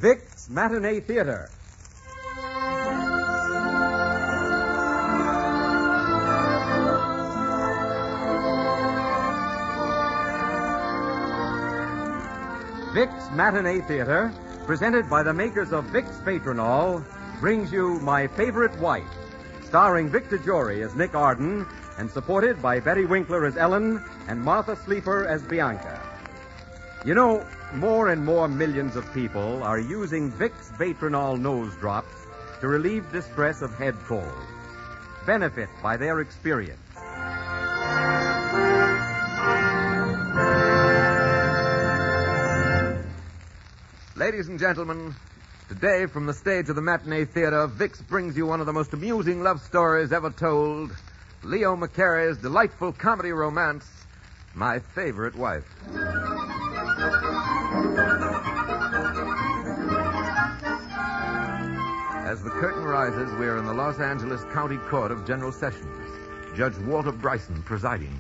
Vic's Matinee Theater. Vic's Matinee Theater, presented by the makers of Vic's Patronol, brings you My Favorite Wife, starring Victor Jory as Nick Arden and supported by Betty Winkler as Ellen and Martha Sleeper as Bianca. You know, more and more millions of people are using Vic's Patronol nose drops to relieve distress of head cold. Benefit by their experience. Ladies and gentlemen, today from the stage of the Matinee Theater, Vic's brings you one of the most amusing love stories ever told. Leo McCarey's delightful comedy romance, My Favorite Wife. As the curtain rises, we are in the Los Angeles County Court of General Sessions. Judge Walter Bryson presiding.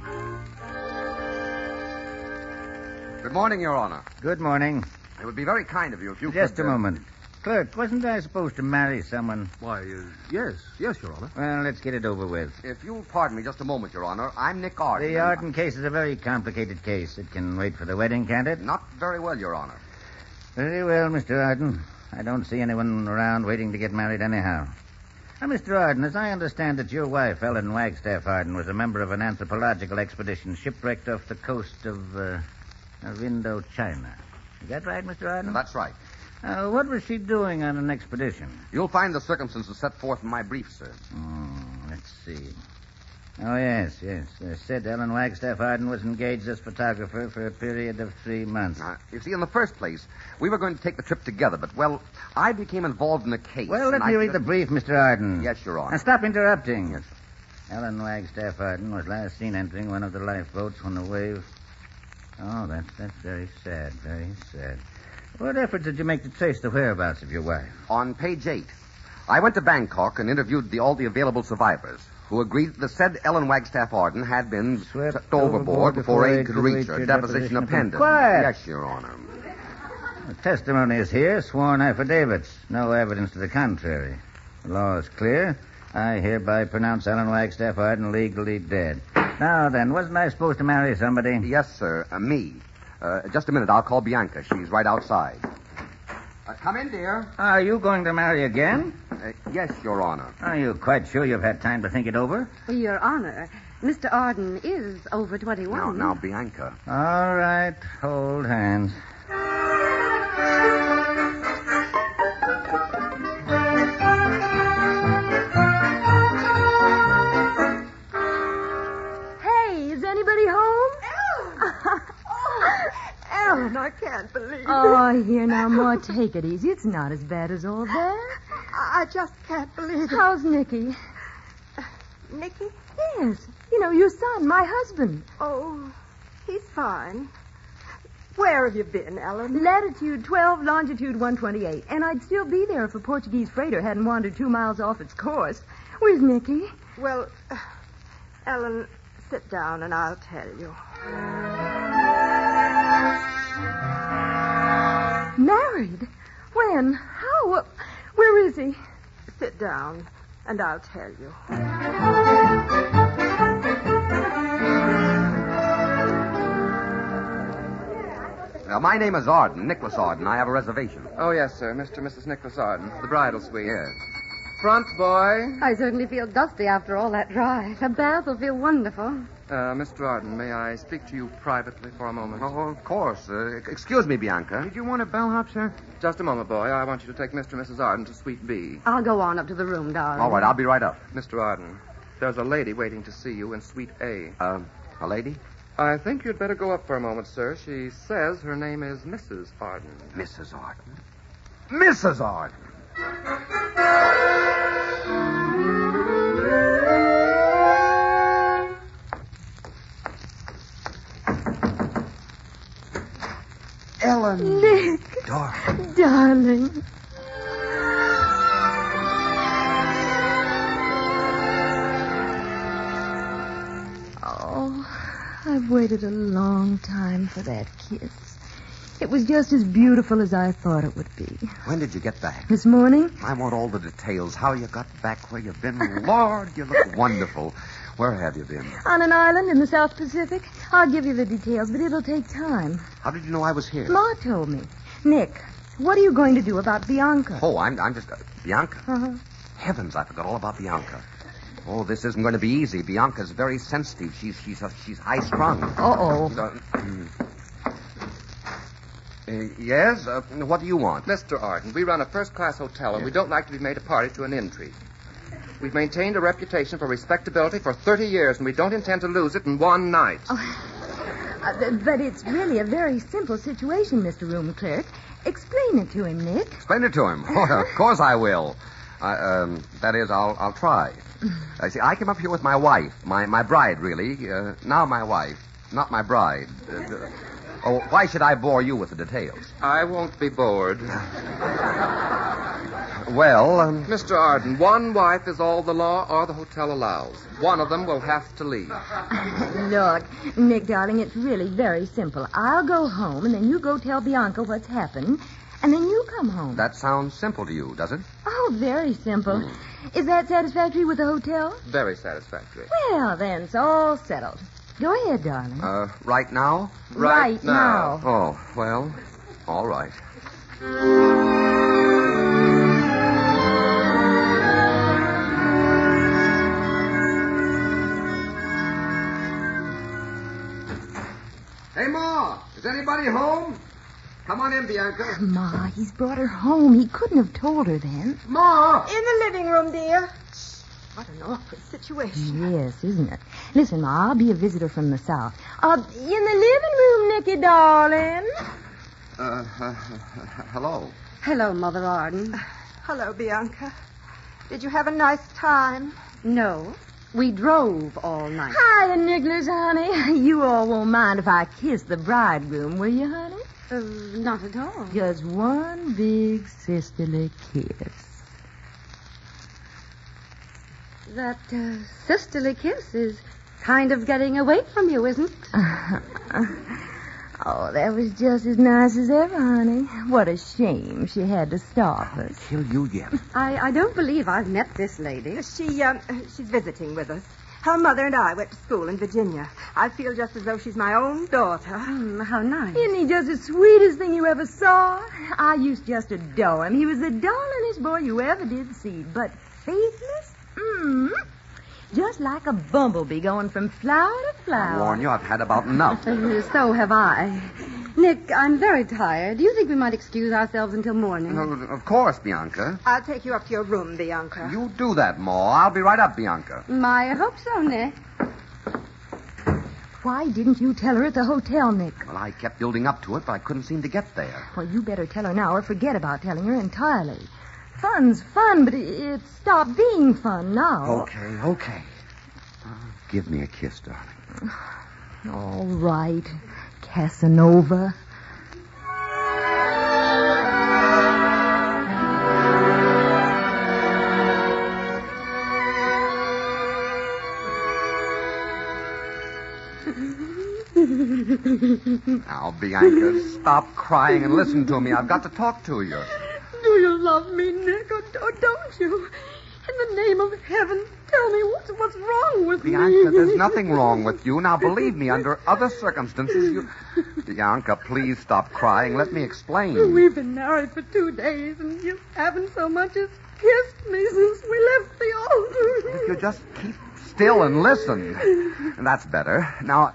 Good morning, Your Honor. Good morning. It would be very kind of you if you Just could... a moment. Clerk, wasn't I supposed to marry someone? Why, yes, Your Honor. Well, let's get it over with. If you'll pardon me just a moment, Your Honor, I'm Nick Arden. The Arden case is a very complicated case. It can wait for the wedding, can't it? Not very well, Your Honor. Very well, Mr. Arden. I don't see anyone around waiting to get married anyhow. Now, Mr. Arden, as I understand it, your wife, Ellen Wagstaff Arden, was a member of an anthropological expedition shipwrecked off the coast of Indochina. Is that right, Mr. Arden? That's right. What was she doing on an expedition? You'll find the circumstances set forth in my brief, sir. Let's see. Oh, yes. Said Ellen Wagstaff Arden was engaged as photographer for a period of 3 months. You see, in the first place, we were going to take the trip together, but, well, I became involved in the case. Well, let me read the brief, Mr. Arden. Yes, Your Honor. Now, stop interrupting. Yes. Ellen Wagstaff Arden was last seen entering one of the lifeboats when the wave... Oh, that's very sad, very sad. What efforts did you make to trace the whereabouts of your wife? On page 8, I went to Bangkok and interviewed all the available survivors, who agreed that the said Ellen Wagstaff Arden had been swept overboard before aid could reach her. Deposition appended. Quiet! Yes, Your Honor. The testimony is here, sworn affidavits. No evidence to the contrary. The law is clear. I hereby pronounce Ellen Wagstaff Arden legally dead. Now then, wasn't I supposed to marry somebody? Yes, sir. Me. Just a minute. I'll call Bianca. She's right outside. Come in, dear. Are you going to marry again? Yes, Your Honor. Are you quite sure you've had time to think it over? Your Honor, Mr. Arden is over 21. Now, Bianca. All right. Hold hands. Ellen, I can't believe it. Oh, here now, Ma, take it easy. It's not as bad as all that. I just can't believe it. How's Nicky? Nicky? Yes. You know, your son, my husband. Oh, he's fine. Where have you been, Ellen? Latitude 12, longitude 128. And I'd still be there if a Portuguese freighter hadn't wandered 2 miles off its course. Where's Nicky? Well, Ellen, sit down and I'll tell you. Married? When? How? Where is he? Sit down, and I'll tell you. My name is Arden, Nicholas Arden. I have a reservation. Oh, yes, sir. Mr. and Mrs. Nicholas Arden. The bridal suite. Yes. Front, boy. I certainly feel dusty after all that drive. A bath will feel wonderful. Mr. Arden, may I speak to you privately for a moment? Oh, of course. Excuse me, Bianca. Did you want a bellhop, sir? Just a moment, boy. I want you to take Mr. and Mrs. Arden to Suite B. I'll go on up to the room, darling. All right, I'll be right up. Mr. Arden, there's a lady waiting to see you in Suite A. A lady? I think you'd better go up for a moment, sir. She says her name is Mrs. Arden. Mrs. Arden? Mrs. Arden! Ellen. Nick. Darling. Oh, I've waited a long time for that kiss. It was just as beautiful as I thought it would be. When did you get back? This morning? I want all the details. How you got back, where you've been. Lord, you look wonderful. Where have you been? On an island in the South Pacific. I'll give you the details, but it'll take time. How did you know I was here? Ma told me. Nick, what are you going to do about Bianca? Oh, I'm just... Bianca? Uh-huh. Heavens, I forgot all about Bianca. Oh, this isn't going to be easy. Bianca's very sensitive. She's high-strung. Uh-oh. Yes? What do you want? Mr. Arden, we run a first-class hotel, and we don't like to be made a party to an intrigue. We've maintained a reputation for respectability for 30 years, and we don't intend to lose it in one night. But it's really a very simple situation, Mr. Room Clerk. Explain it to him, Nick. Explain it to him. Oh, of course I will. That is, I'll try. See, I came up here with my wife, my bride, really. Now my wife, not my bride. Why should I bore you with the details? I won't be bored. Well, Mr. Arden, one wife is all the law or the hotel allows. One of them will have to leave. Look, Nick, darling, it's really very simple. I'll go home, and then you go tell Bianca what's happened, and then you come home. That sounds simple to you, does it? Oh, very simple. Is that satisfactory with the hotel? Very satisfactory. Well, then, it's all settled. Go ahead, darling. Right now? Right now. Oh, well, all right. Hey, Ma, is anybody home? Come on in, Bianca. Ma, he's brought her home. He couldn't have told her then. Ma! In the living room, dear. What an awkward situation. Yes, isn't it? Listen, Ma, I'll be a visitor from the South. In the living room, Nicky, darling. Hello. Hello, Mother Arden. Hello, Bianca. Did you have a nice time? No, we drove all night. Hiya, Nicholas, honey. You all won't mind if I kiss the bridegroom, will you, honey? Not at all. Just one big sisterly kiss. That sisterly kiss is kind of getting away from you, isn't it? Oh, that was just as nice as ever, honey. What a shame she had to stop us. Kill you yet. I don't believe I've met this lady. She's visiting with us. Her mother and I went to school in Virginia. I feel just as though she's my own daughter. How nice. Isn't he just the sweetest thing you ever saw? I used just to adore him. He was the darlingest boy you ever did see. But faithless? Just like a bumblebee going from flower to flower. I warn you, I've had about enough. So have I. Nick, I'm very tired. Do you think we might excuse ourselves until morning? No, of course, Bianca. I'll take you up to your room, Bianca. You do that, Ma. I'll be right up, Bianca. I hope so, Nick. Why didn't you tell her at the hotel, Nick? Well, I kept building up to it, but I couldn't seem to get there. Well, you better tell her now or forget about telling her entirely. Fun's fun, but it's stopped being fun now. Okay. Give me a kiss, darling. All right, Casanova. Now, Bianca, stop crying and listen to me. I've got to talk to you. Do you love me, Nick, or don't you? In the name of heaven, tell me what's wrong with Bianca, me. there's nothing wrong with you. Now, believe me, under other circumstances, you... Bianca, please stop crying. Let me explain. We've been married for 2 days, and you haven't so much as kissed me since we left the altar. If you just keep still and listen. And that's better. Now,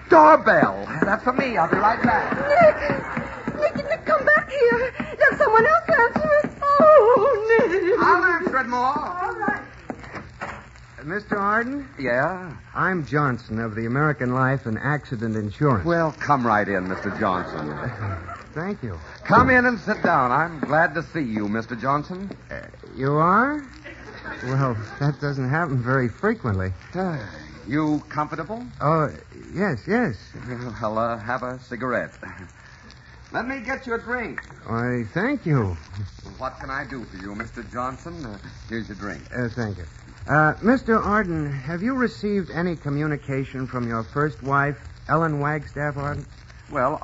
doorbell. That's for me. I'll be right back. Nick, come back here. Let someone else answer it. Oh, Nick. I'll answer it, Ma. All right. Mr. Arden? Yeah? I'm Johnson of the American Life and Accident Insurance. Well, come right in, Mr. Johnson. Thank you. Come in and sit down. I'm glad to see you, Mr. Johnson. You are? Well, that doesn't happen very frequently. You comfortable? Oh, yes. Well, have a cigarette. Let me get you a drink. Why, thank you. What can I do for you, Mr. Johnson? Here's your drink. Thank you. Mr. Arden, have you received any communication from your first wife, Ellen Wagstaff Arden? Well,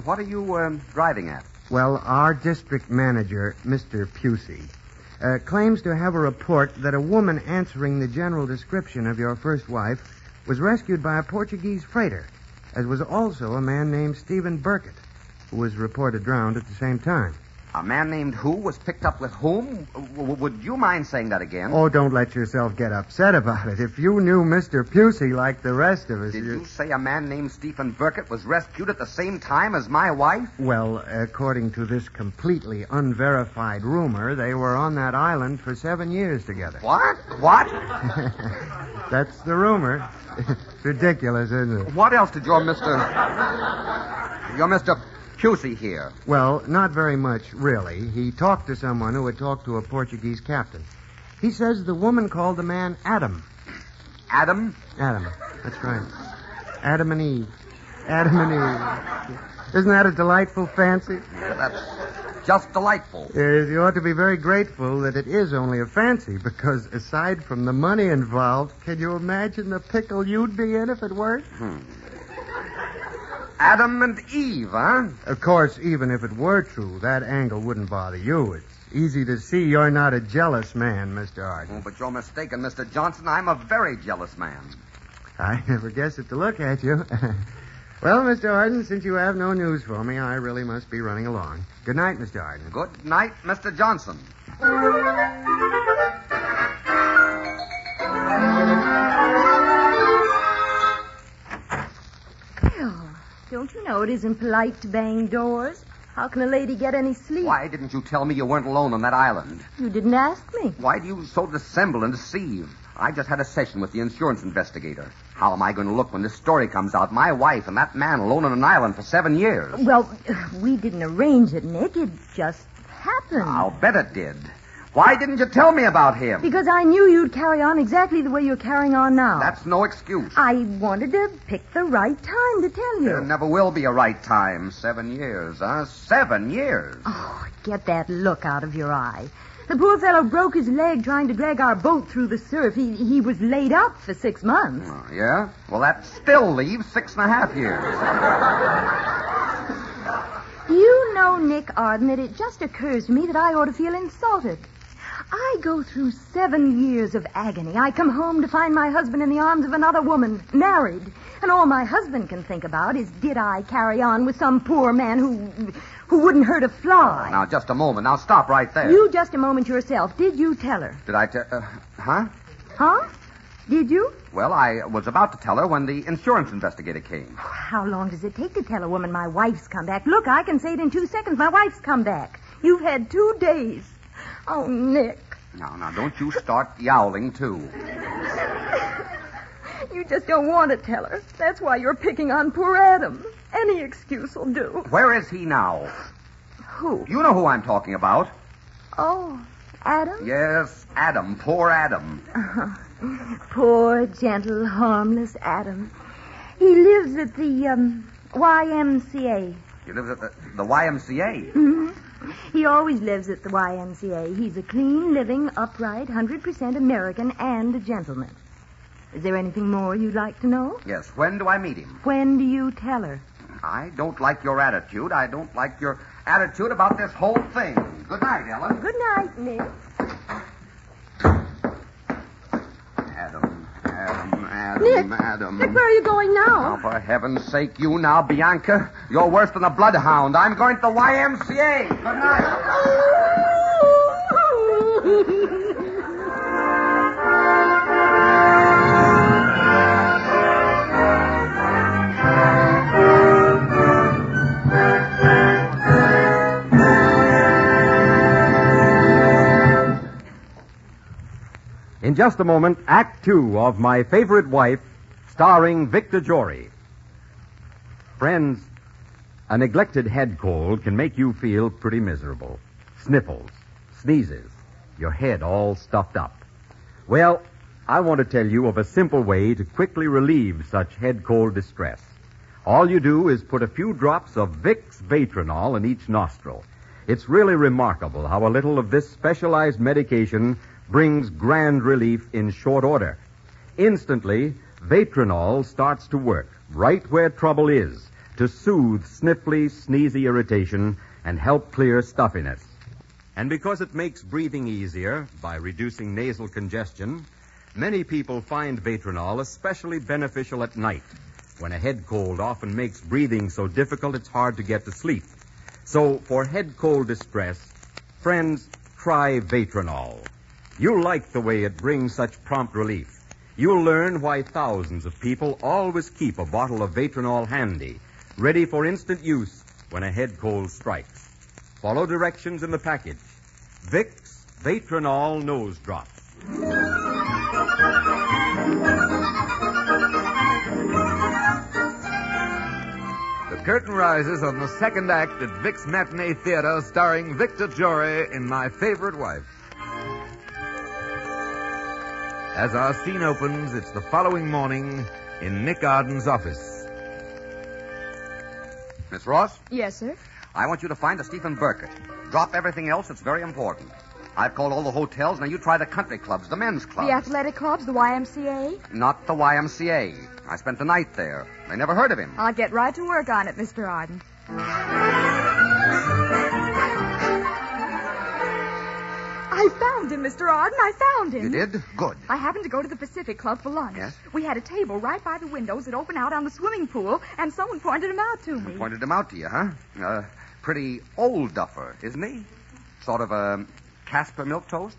what are you driving at? Well, our district manager, Mr. Pusey, claims to have a report that a woman answering the general description of your first wife was rescued by a Portuguese freighter, as was also a man named Stephen Burkett, who was reported drowned at the same time. A man named who was picked up with whom? Would you mind saying that again? Oh, don't let yourself get upset about it. If you knew Mr. Pusey like the rest of us... Did you say a man named Stephen Burkett was rescued at the same time as my wife? Well, according to this completely unverified rumor, they were on that island for 7 years together. What? That's the rumor. It's ridiculous, isn't it? What else did your Mr. Pusey hear? Well, not very much, really. He talked to someone who had talked to a Portuguese captain. He says the woman called the man Adam. Adam? Adam. That's right. Adam and Eve. Adam and Eve. Isn't that a delightful fancy? Yeah, that's just delightful. Yes, you ought to be very grateful that it is only a fancy, because aside from the money involved, can you imagine the pickle you'd be in if it weren't? Adam and Eve, huh? Of course, even if it were true, that angle wouldn't bother you. It's easy to see you're not a jealous man, Mr. Arden. Oh, but you're mistaken, Mr. Johnson. I'm a very jealous man. I never guessed it to look at you. Well, Mr. Arden, since you have no news for me, I really must be running along. Good night, Mr. Arden. Good night, Mr. Johnson. Don't you know it isn't polite to bang doors? How can a lady get any sleep? Why didn't you tell me you weren't alone on that island? You didn't ask me. Why do you so dissemble and deceive? I just had a session with the insurance investigator. How am I going to look when this story comes out? My wife and that man alone on an island for 7 years. Well, we didn't arrange it, Nick. It just happened. I'll bet it did. Why didn't you tell me about him? Because I knew you'd carry on exactly the way you're carrying on now. That's no excuse. I wanted to pick the right time to tell you. There never will be a right time. 7 years, huh? 7 years. Oh, get that look out of your eye. The poor fellow broke his leg trying to drag our boat through the surf. He was laid up for 6 months. Oh, yeah? Well, that still leaves 6.5 years. You know, Nick Arden, that it just occurs to me that I ought to feel insulted. I go through 7 years of agony. I come home to find my husband in the arms of another woman, married. And all my husband can think about is, did I carry on with some poor man who wouldn't hurt a fly? Now, just a moment. Now, stop right there. You just a moment yourself. Did you tell her? Did I tell... huh? Huh? Did you? Well, I was about to tell her when the insurance investigator came. How long does it take to tell a woman my wife's come back? Look, I can say it in 2 seconds. My wife's come back. You've had 2 days. Oh, Nick. Now, don't you start yowling, too. You just don't want to tell her. That's why you're picking on poor Adam. Any excuse will do. Where is he now? Who? You know who I'm talking about. Oh, Adam? Yes, Adam. Poor Adam. Poor, gentle, harmless Adam. He lives at the, YMCA. He lives at the YMCA? Mm-hmm. He always lives at the YMCA. He's a clean, living, upright, 100% American and a gentleman. Is there anything more you'd like to know? Yes. When do I meet him? When do you tell her? I don't like your attitude. I don't like your attitude about this whole thing. Good night, Ellen. Good night, Nick. Adam. Nick, where are you going now? Oh, for heaven's sake, you now, Bianca. You're worse than a bloodhound. I'm going to the YMCA. Good night. In just a moment, Act 2 of My Favorite Wife, starring Victor Jory. Friends, a neglected head cold can make you feel pretty miserable. Sniffles, sneezes, your head all stuffed up. Well, I want to tell you of a simple way to quickly relieve such head cold distress. All you do is put a few drops of Vicks Vatronol in each nostril. It's really remarkable how a little of this specialized medication brings grand relief in short order. Instantly, Vatronol starts to work right where trouble is to soothe sniffly, sneezy irritation and help clear stuffiness. And because it makes breathing easier by reducing nasal congestion, many people find Vatronol especially beneficial at night, when a head cold often makes breathing so difficult it's hard to get to sleep. So, for head cold distress, friends, try Vatronol. You'll like the way it brings such prompt relief. You'll learn why thousands of people always keep a bottle of Vatronol handy, ready for instant use when a head cold strikes. Follow directions in the package. Vicks Vatronol Nose Drop. The curtain rises on the second act at Vic's Matinee Theater, starring Victor Jory in My Favorite Wife. As our scene opens, it's the following morning in Nick Arden's office. Miss Ross, Yes, sir. I want you to find a Stephen Burkett. Drop everything else. It's very important. I've called all the hotels. Now you try the country clubs, the men's clubs. The athletic clubs, the YMCA. Not the YMCA. I spent the night there. They never heard of him. I'll get right to work on it, Mr. Arden. I found him, Mr. Arden. I found him. You did? Good. I happened to go to the Pacific Club for lunch. Yes? We had a table right by the windows that open out on the swimming pool, and someone pointed him out to me. Pointed him out to you, huh? Pretty old duffer, isn't he? Sort of a Casper milk toast?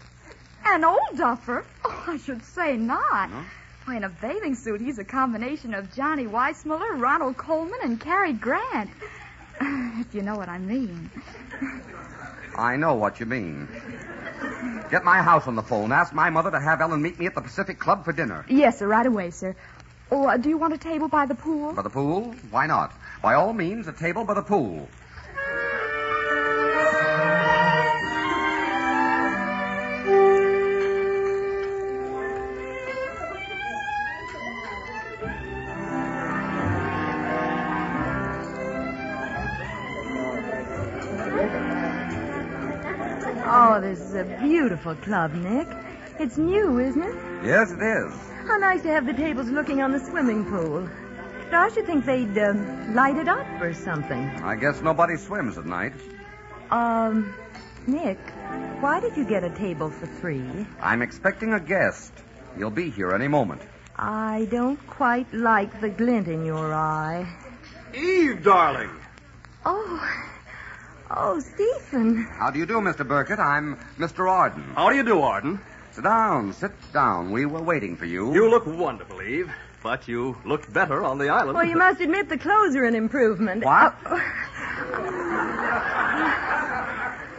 An old duffer? Oh, I should say not. No? Why, in a bathing suit, he's a combination of Johnny Weissmuller, Ronald Coleman, and Cary Grant. If you know what I mean. I know what you mean. Get my house on the phone. Ask my mother to have Ellen meet me at the Pacific Club for dinner. Yes, sir, right away, sir. Oh, do you want a table by the pool? By the pool? Why not? By all means, a table by the pool. Oh, this is a beautiful club, Nick. It's new, isn't it? Yes, it is. How nice to have the tables looking on the swimming pool. I should think they'd light it up or something. I guess nobody swims at night. Nick, why did you get a table for 3? I'm expecting a guest. He'll be here any moment. I don't quite like the glint in your eye. Eve, darling. Oh, Stephen. How do you do, Mr. Burkett? I'm Mr. Arden. How do you do, Arden? Sit down, sit down. We were waiting for you. You look wonderful, Eve. But you looked better on the island. Well, you must admit the clothes are an improvement. What?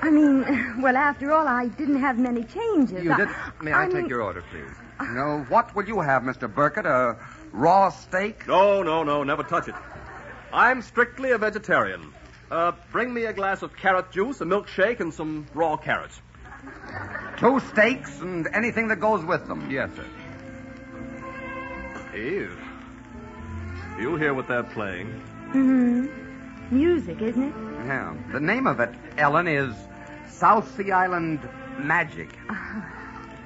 I mean, well, after all, I didn't have many changes. You did? May I take your order, please? No, what will you have, Mr. Burkett? A raw steak? No, never touch it. I'm strictly a vegetarian. Bring me a glass of carrot juice, a milkshake, and some raw carrots. 2 steaks and anything that goes with them. Yes, sir. Eve, you hear what they're playing? Mm-hmm. Music, isn't it? Yeah. The name of it, Ellen, is South Sea Island Magic.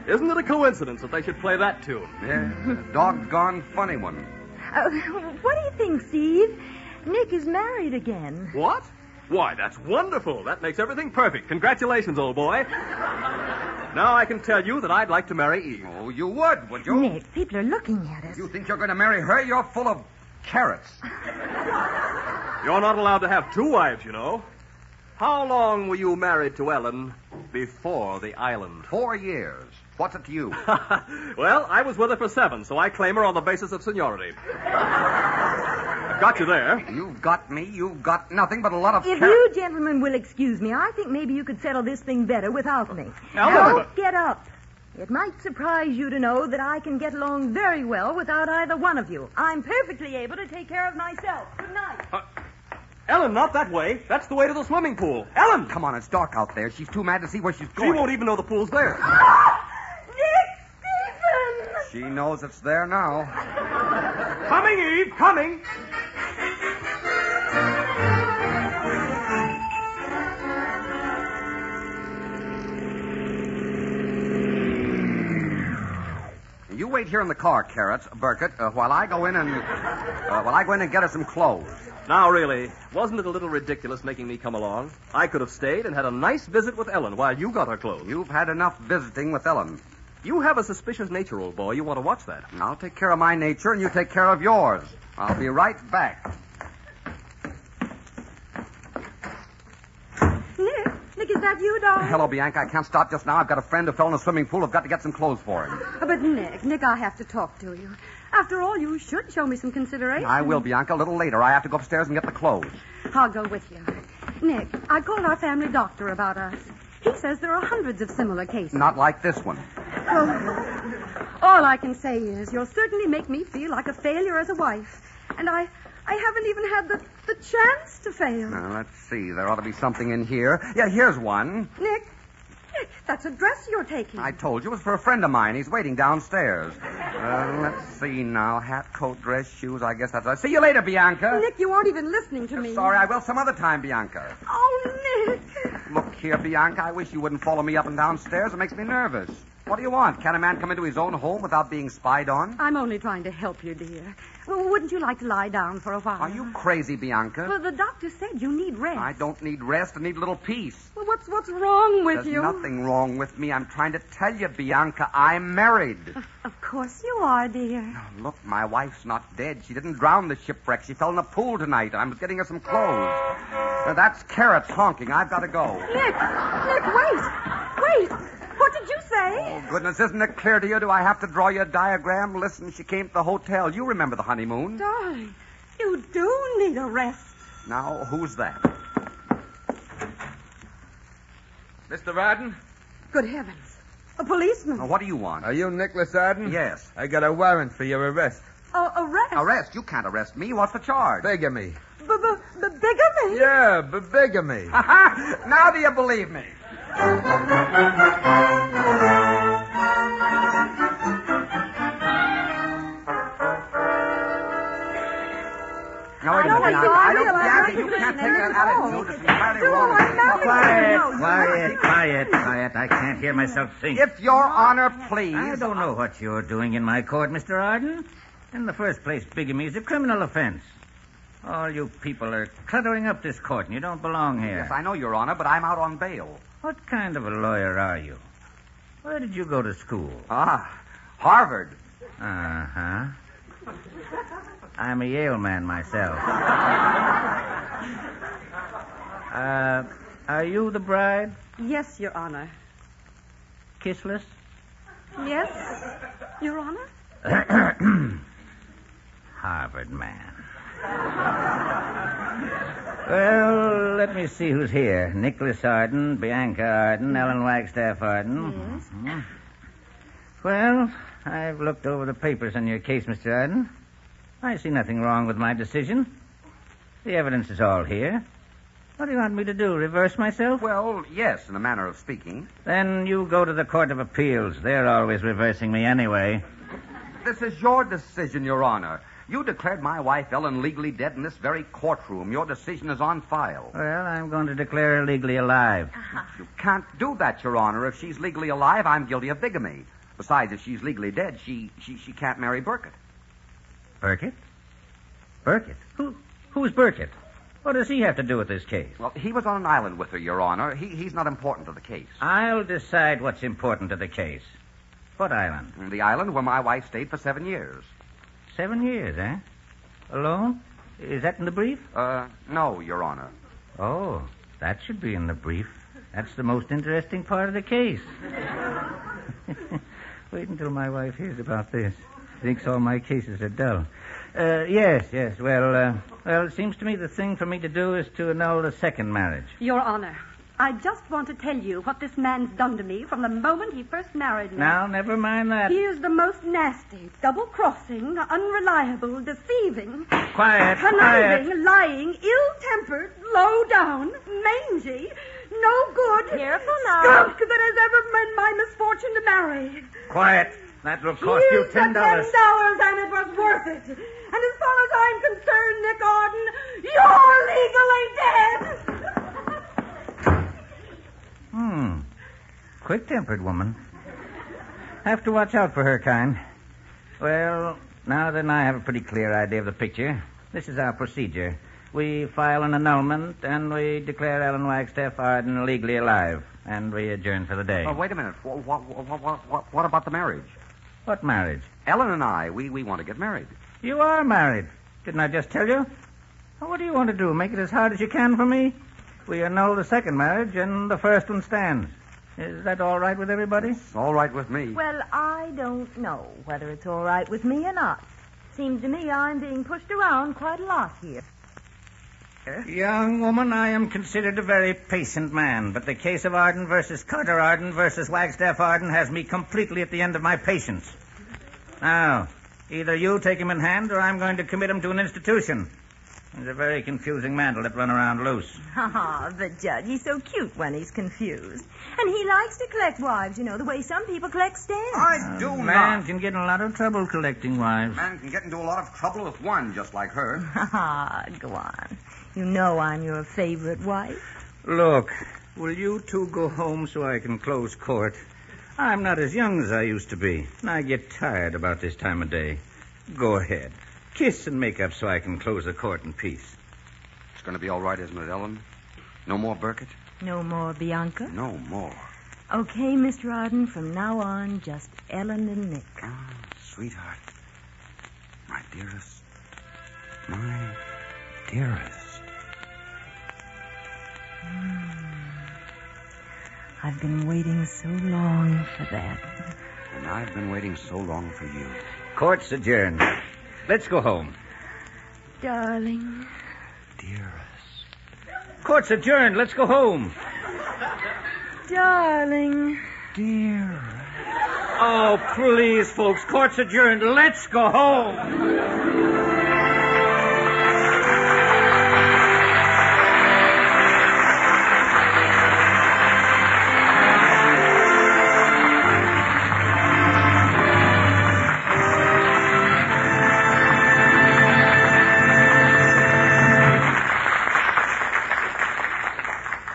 Isn't it a coincidence that they should play that tune? Yeah, a doggone funny one. What do you think, Steve? Nick is married again. What? Why, that's wonderful. That makes everything perfect. Congratulations, old boy. Now I can tell you that I'd like to marry Eve. Oh, you would you? Nick, people are looking at us. You think you're going to marry her? You're full of carrots. You're not allowed to have 2 wives, you know. How long were you married to Ellen before the island? 4 years. What's it to you? Well, I was with her for 7, so I claim her on the basis of seniority. I've got you there. You've got me. You've got nothing but a lot of If carrots. you gentlemen will excuse me, I think maybe you could settle this thing better without me. Ellen! Don't get up. It might surprise you to know that I can get along very well without either one of you. I'm perfectly able to take care of myself. Good night. Ellen, not that way. That's the way to the swimming pool. Ellen! Come on, it's dark out there. She's too mad to see where she's She going. won't even know the pool's there. Nick! Stephen! She knows it's there now. Coming, Eve, coming. you wait here in the car, Carrots, Burkett, while I go in and get her some clothes. Now, really, wasn't it a little ridiculous making me come along? I could have stayed and had a nice visit with Ellen while you got her clothes. You've had enough visiting with Ellen. You have a suspicious nature, old boy. You want to watch that. I'll take care of my nature, and you take care of yours. I'll be right back. Nick, is that you, darling? Hello, Bianca. I can't stop just now. I've got a friend who fell in a swimming pool. I've got to get some clothes for him. But Nick, I have to talk to you. After all, you should show me some consideration. I will, Bianca, a little later. I have to go upstairs and get the clothes. I'll go with you. Nick, I called our family doctor about us. He says there are hundreds of similar cases. Not like this one. Well, all I can say is you'll certainly make me feel like a failure as a wife. And I haven't even had the chance to fail. Now, let's see. There ought to be something in here. Yeah, here's one. Nick, that's a dress you're taking. I told you it was for a friend of mine. He's waiting downstairs. Let's see now. Hat, coat, dress, shoes. I guess that's right. See you later, Bianca. Nick, you aren't even listening to me. Sorry, I will some other time, Bianca. Oh, Nick. Look here, Bianca. I wish you wouldn't follow me up and downstairs. It makes me nervous. What do you want? Can a man come into his own home without being spied on? I'm only trying to help you, dear. Well, wouldn't you like to lie down for a while? Are you crazy, Bianca? Well, the doctor said you need rest. I don't need rest. I need a little peace. Well, what's wrong with There's you? nothing wrong with me. I'm trying to tell you, Bianca, I'm married. Of course you are, dear. Now, look, my wife's not dead. She didn't drown the shipwreck. She fell in a pool tonight. I was getting her some clothes. That's Carrots honking. I've got to go. Nick, wait. What did you say? Oh, goodness, isn't it clear to you? Do I have to draw you a diagram? Listen, she came to the hotel. You remember the honeymoon. Darling, you do need a rest. Now, who's that? Mr. Arden? Good heavens. A policeman. Now, what do you want? Are you Nicholas Arden? Yes. I got a warrant for your arrest. Arrest? Arrest? You can't arrest me. What's the charge? Bigamy. Bigamy? Yeah, bigamy. Now do you believe me? No, wait a minute. I don't realize you can't take that attitude. It's entirely wrong. Quiet. I can't hear myself think. If Your Honor, please. I don't know what you're doing in my court, Mr. Arden. In the first place, bigamy is a criminal offense. All you people are cluttering up this court, and you don't belong here. Yes, I know, Your Honor, but I'm out on bail. What kind of a lawyer are you? Where did you go to school? Harvard. Uh-huh. I'm a Yale man myself. Are you the bride? Yes, Your Honor. Kissless? Yes, Your Honor? Harvard man. Well, let me see who's here. Nicholas Arden, Bianca Arden, Ellen Wagstaff Arden. Yes. Mm-hmm. Well, I've looked over the papers on your case, Mr. Arden. I see nothing wrong with my decision. The evidence is all here. What do you want me to do, reverse myself? Well, yes, in a manner of speaking. Then you go to the Court of Appeals. They're always reversing me anyway. This is your decision, Your Honor. You declared my wife Ellen legally dead in this very courtroom. Your decision is on file. Well, I'm going to declare her legally alive. You can't do that, Your Honor. If she's legally alive, I'm guilty of bigamy. Besides, if she's legally dead, she can't marry Burkett. Burkett? Burkett? Who's Burkett? What does he have to do with this case? Well, he was on an island with her, Your Honor. He's not important to the case. I'll decide what's important to the case. What island? The island where my wife stayed for 7 years. 7 years, eh? Alone? Is that in the brief? No, Your Honor. Oh, that should be in the brief. That's the most interesting part of the case. Wait until my wife hears about this. Thinks all my cases are dull. Yes. Well, it seems to me the thing for me to do is to annul the second marriage. Your Honor, I just want to tell you what this man's done to me from the moment he first married me. Now, never mind that. He is the most nasty, double-crossing, unreliable, deceiving... Quiet. Conniving, lying, ill-tempered, low-down, mangy, no good... Careful now. ...skunk that has ever been my misfortune to marry. Quiet. That will cost you $10. $10, and it was worth it. And as far as I'm concerned, Nick Arden, you're legally dead. Quick-tempered woman. Have to watch out for her kind. Well, now then I have a pretty clear idea of the picture. This is our procedure. We file an annulment, and we declare Ellen Wagstaff Arden legally alive, and we adjourn for the day. Oh, wait a minute. What about the marriage? What marriage? Ellen and I, we want to get married. You are married. Didn't I just tell you? Well, what do you want to do? Make it as hard as you can for me? We annul the second marriage, and the first one stands. Is that all right with everybody? It's all right with me. Well, I don't know whether it's all right with me or not. Seems to me I'm being pushed around quite a lot here. Young woman, I am considered a very patient man, but the case of Arden versus Carter Arden versus Wagstaff Arden has me completely at the end of my patience. Now, either you take him in hand, or I'm going to commit him to an institution. He's a very confusing man to let run around loose. Ah, but Judge, he's so cute when he's confused. And he likes to collect wives, the way some people collect stamps. I do not. Man can get in a lot of trouble collecting wives. Man can get into a lot of trouble with one just like her. Ah, go on. You know I'm your favorite wife. Look, will you two go home so I can close court? I'm not as young as I used to be, and I get tired about this time of day. Go ahead. Kiss and make up so I can close the court in peace. It's going to be all right, isn't it, Ellen? No more Burkett? No more Bianca? No more. Okay, Mr. Arden, from now on, just Ellen and Nick. Ah, sweetheart. My dearest. My dearest. I've been waiting so long for that. And I've been waiting so long for you. Court's adjourned. Let's go home. Darling. Dearest. Court's adjourned. Let's go home. Darling. Dearest. Oh, please, folks. Court's adjourned. Let's go home.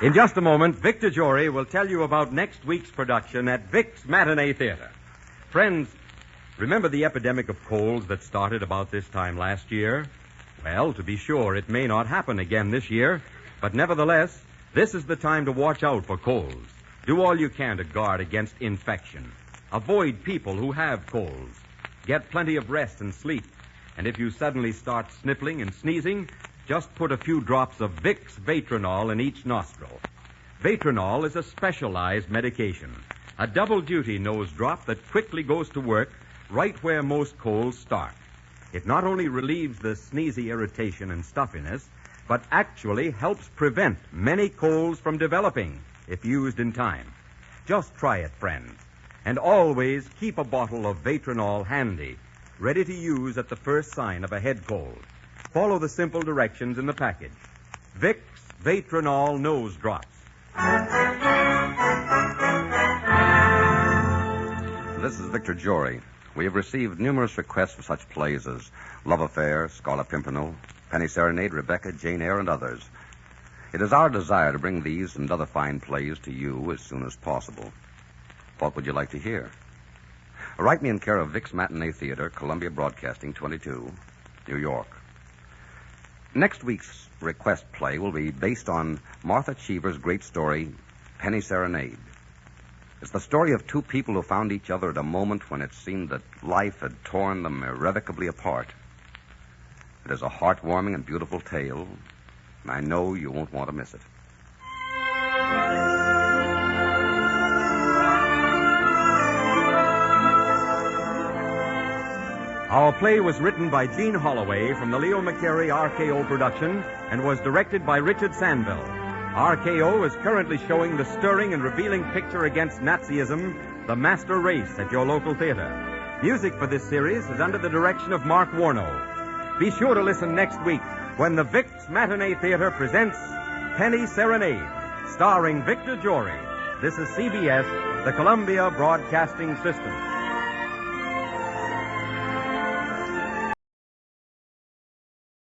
In just a moment, Victor Jory will tell you about next week's production at Vic's Matinee Theater. Friends, remember the epidemic of colds that started about this time last year? Well, to be sure, it may not happen again this year, but nevertheless, this is the time to watch out for colds. Do all you can to guard against infection. Avoid people who have colds. Get plenty of rest and sleep. And if you suddenly start sniffling and sneezing, just put a few drops of Vicks Vatronol in each nostril. Vatronol is a specialized medication, a double-duty nose drop that quickly goes to work right where most colds start. It not only relieves the sneezy irritation and stuffiness, but actually helps prevent many colds from developing if used in time. Just try it, friends. And always keep a bottle of Vatronol handy, ready to use at the first sign of a head cold. Follow the simple directions in the package. Vicks Vatronol Nose Drops. This is Victor Jory. We have received numerous requests for such plays as Love Affair, Scarlet Pimpernel, Penny Serenade, Rebecca, Jane Eyre, and others. It is our desire to bring these and other fine plays to you as soon as possible. What would you like to hear? Write me in care of Vic's Matinee Theater, Columbia Broadcasting, 22, New York. Next week's request play will be based on Martha Cheever's great story, Penny Serenade. It's the story of two people who found each other at a moment when it seemed that life had torn them irrevocably apart. It is a heartwarming and beautiful tale, and I know you won't want to miss it. Our play was written by Gene Holloway from the Leo McCarey RKO production and was directed by Richard Sandville. RKO is currently showing the stirring and revealing picture against Nazism, The Master Race, at your local theater. Music for this series is under the direction of Mark Warno. Be sure to listen next week when the Vic's Matinee Theater presents Penny Serenade, starring Victor Jory. This is CBS, the Columbia Broadcasting System.